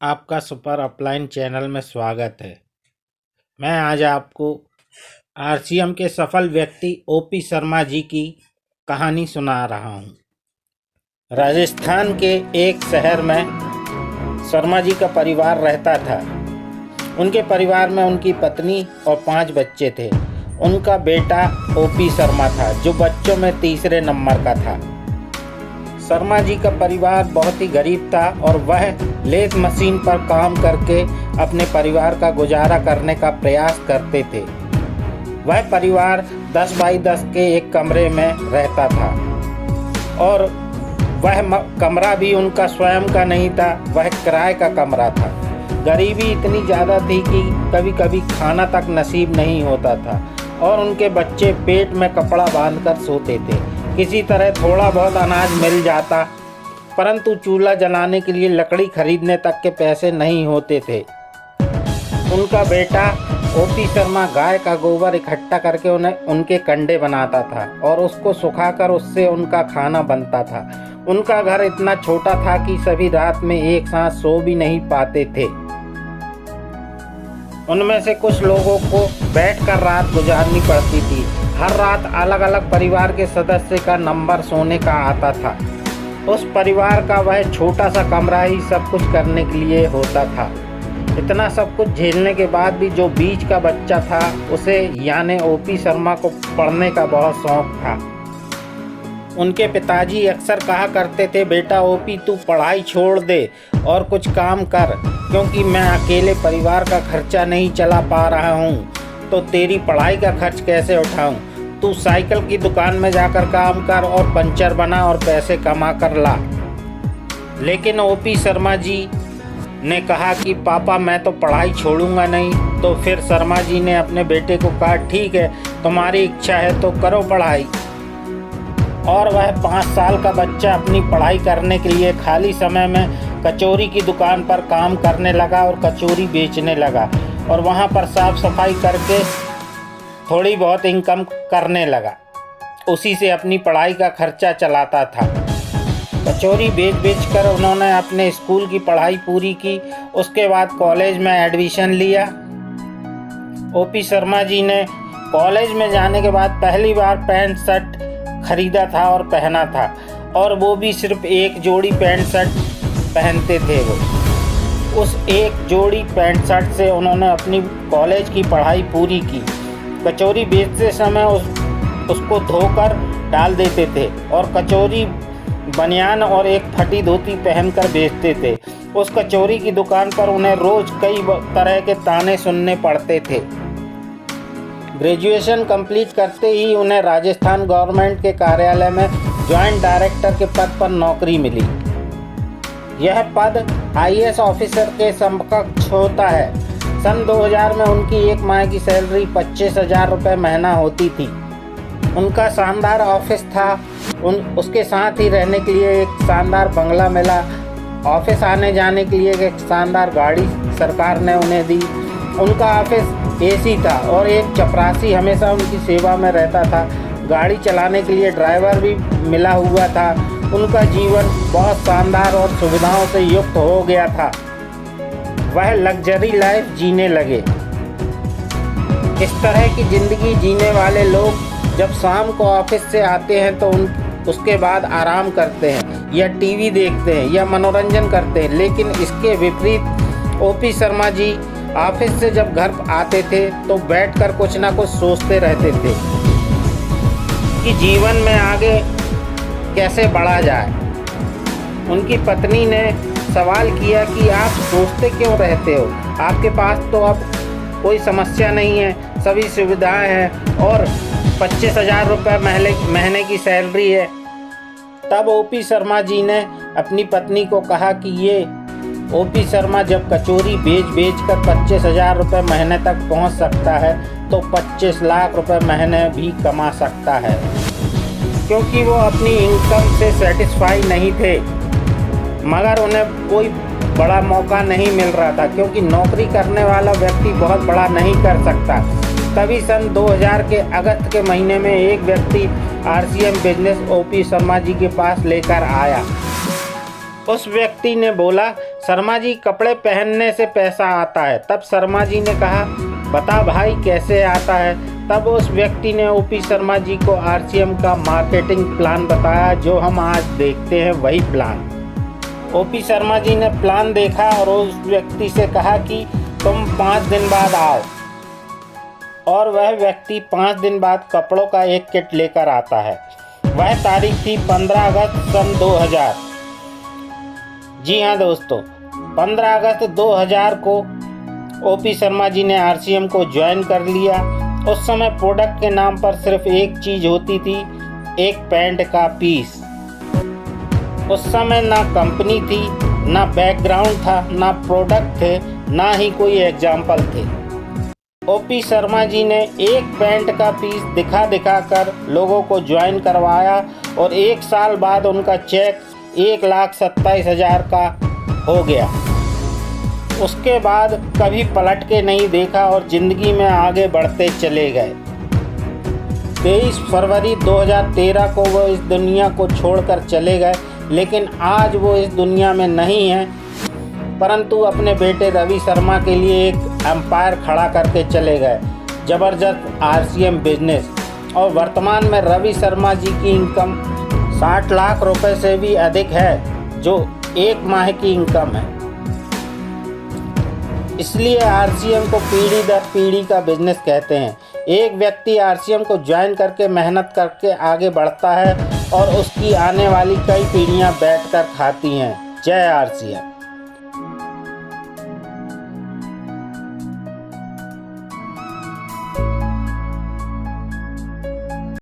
आपका super upline channel में स्वागत है। मैं आज आपको आरसीएम के सफल व्यक्ति ओपी शर्मा जी की कहानी सुना रहा हूँ। राजस्थान के एक शहर में शर्मा जी का परिवार रहता था। उनके परिवार में उनकी पत्नी और 5 बच्चे थे। उनका बेटा ओपी शर्मा था जो बच्चों में तीसरे नंबर का था। शर्मा जी का परिवार बहुत ही गरीब था और वह लेथ मशीन पर काम करके अपने परिवार का गुजारा करने का प्रयास करते थे। वह परिवार 10 बाई 10 के एक कमरे में रहता था और वह कमरा भी उनका स्वयं का नहीं था, वह किराए का कमरा था। गरीबी इतनी ज़्यादा थी कि कभी कभी खाना तक नसीब नहीं होता था और उनके बच्चे पेट में कपड़ा बांधकर सोते थे। किसी तरह थोड़ा बहुत अनाज मिल जाता, परंतु चूल्हा जलाने के लिए लकड़ी खरीदने तक के पैसे नहीं होते थे। उनका बेटा ओपी शर्मा गाय का गोबर इकट्ठा करके उन्हें उनके कंडे बनाता था और उसको सुखाकर उससे उनका खाना बनता था। उनका घर इतना छोटा था कि सभी रात में एक साथ सो भी नहीं पाते थे। उनमें से कुछ लोगों को बैठकर रात गुजारनी पड़ती थी। हर रात अलग अलग परिवार के सदस्य का नंबर सोने का आता था। उस परिवार का वह छोटा सा कमरा ही सब कुछ करने के लिए होता था। इतना सब कुछ झेलने के बाद भी जो बीच का बच्चा था उसे यानी ओपी शर्मा को पढ़ने का बहुत शौक था। उनके पिताजी अक्सर कहा करते थे, बेटा ओपी तू पढ़ाई छोड़ दे और कुछ काम कर, क्योंकि मैं अकेले परिवार का खर्चा नहीं चला पा रहा हूँ तो तेरी पढ़ाई का खर्च कैसे उठाऊं। तू साइकिल की दुकान में जाकर काम कर और पंचर बना और पैसे कमा कर ला। लेकिन ओपी शर्मा जी ने कहा कि पापा मैं तो पढ़ाई छोड़ूंगा नहीं। तो फिर शर्मा जी ने अपने बेटे को कहा, ठीक है तुम्हारी इच्छा है तो करो पढ़ाई। और वह 5 साल का बच्चा अपनी पढ़ाई करने के लिए खाली समय में कचौरी की दुकान पर काम करने लगा और कचौरी बेचने लगा और वहाँ पर साफ सफाई करके थोड़ी बहुत इनकम करने लगा। उसी से अपनी पढ़ाई का खर्चा चलाता था। कचौरी बेच कर उन्होंने अपने स्कूल की पढ़ाई पूरी की। उसके बाद कॉलेज में एडमिशन लिया। ओपी शर्मा जी ने कॉलेज में जाने के बाद पहली बार पैंट शर्ट खरीदा था और पहना था, और वो भी सिर्फ एक जोड़ी पैंट शर्ट पहनते थे। वो उस एक जोड़ी पैंट शर्ट से उन्होंने अपनी कॉलेज की पढ़ाई पूरी की। कचौरी बेचते समय उसको धोकर डाल देते थे और कचौरी बनियान और एक फटी धोती पहनकर बेचते थे। उस कचौरी की दुकान पर उन्हें रोज कई तरह के ताने सुनने पड़ते थे। ग्रेजुएशन कंप्लीट करते ही उन्हें राजस्थान गवर्नमेंट के कार्यालय में जॉइंट डायरेक्टर के पद पर नौकरी मिली। यह पद आईएएस ऑफिसर के समकक्ष होता है। सन 2000 में उनकी एक माह की सैलरी 25,000 रुपये महीना होती थी। उनका शानदार ऑफिस था। उसके साथ ही रहने के लिए एक शानदार बंगला मिला। ऑफिस आने जाने के लिए एक शानदार गाड़ी सरकार ने उन्हें दी। उनका ऑफिस एसी था और एक चपरासी हमेशा उनकी सेवा में रहता था। गाड़ी चलाने के लिए ड्राइवर भी मिला हुआ था। उनका जीवन बहुत शानदार और सुविधाओं से युक्त हो गया था। वह लग्जरी लाइफ जीने लगे। इस तरह की ज़िंदगी जीने वाले लोग जब शाम को ऑफिस से आते हैं तो उसके बाद आराम करते हैं या टीवी देखते हैं या मनोरंजन करते हैं। लेकिन इसके विपरीत ओपी शर्मा जी ऑफिस से जब घर आते थे तो बैठकर कुछ ना कुछ सोचते रहते थे कि जीवन में आगे कैसे बढ़ा जाए। उनकी पत्नी ने सवाल किया कि आप सोचते क्यों रहते हो, आपके पास तो अब कोई समस्या नहीं है, सभी सुविधाएं हैं और 25,000 रुपये महीने की सैलरी है। तब ओपी शर्मा जी ने अपनी पत्नी को कहा कि ये ओपी शर्मा जब कचौरी बेच कर 25,000 रुपये महीने तक पहुंच सकता है तो 25 लाख रुपए महीने भी कमा सकता है। क्योंकि वो अपनी इनकम से सेटिस्फाई नहीं थे, मगर उन्हें कोई बड़ा मौका नहीं मिल रहा था, क्योंकि नौकरी करने वाला व्यक्ति बहुत बड़ा नहीं कर सकता। तभी सन 2000 के अगस्त के महीने में एक व्यक्ति RCM business OP Sharma ji के पास लेकर आया। उस व्यक्ति ने बोला, शर्मा जी, कपड़े पहनने से पैसा आता है। तब शर्मा जी ने कहा, बता भाई कैसे आता है। तब उस व्यक्ति ने ओपी शर्मा जी को आरसीएम का मार्केटिंग प्लान बताया, जो हम आज देखते हैं वही प्लान। ओपी शर्मा जी ने प्लान देखा और उस व्यक्ति से कहा कि तुम 5 दिन बाद आओ। और वह व्यक्ति 5 दिन बाद कपड़ों का एक किट लेकर आता है। वह तारीख थी 15 अगस्त सन 2000। जी हाँ दोस्तों, 15 अगस्त 2000 को ओपी शर्मा जी ने आरसीएम को ज्वाइन कर लिया। उस समय प्रोडक्ट के नाम पर सिर्फ एक चीज़ होती थी, एक पैंट का पीस। उस समय ना कंपनी थी, ना बैकग्राउंड था, ना प्रोडक्ट थे, ना ही कोई एग्जाम्पल थे। ओपी शर्मा जी ने एक पैंट का पीस दिखा दिखा कर लोगों को ज्वाइन करवाया और 1 साल बाद उनका चेक 1,27,000 का हो गया। उसके बाद कभी पलट के नहीं देखा और ज़िंदगी में आगे बढ़ते चले गए। 23 फरवरी 2013 को वो इस दुनिया को छोड़कर चले गए, लेकिन आज वो इस दुनिया में नहीं हैं, परंतु अपने बेटे रवि शर्मा के लिए एक एम्पायर खड़ा करके चले गए, ज़बरदस्त आरसीएम बिजनेस। और वर्तमान में रवि शर्मा जी की इनकम 60 लाख रुपए से भी अधिक है, जो 1 माह की इनकम है। इसलिए आरसीएम को पीढ़ी दर पीढ़ी का बिजनेस कहते हैं। एक व्यक्ति आरसीएम को ज्वाइन करके मेहनत करके आगे बढ़ता है और उसकी आने वाली कई पीढ़ियां बैठकर खाती हैं। जय आरसीएम।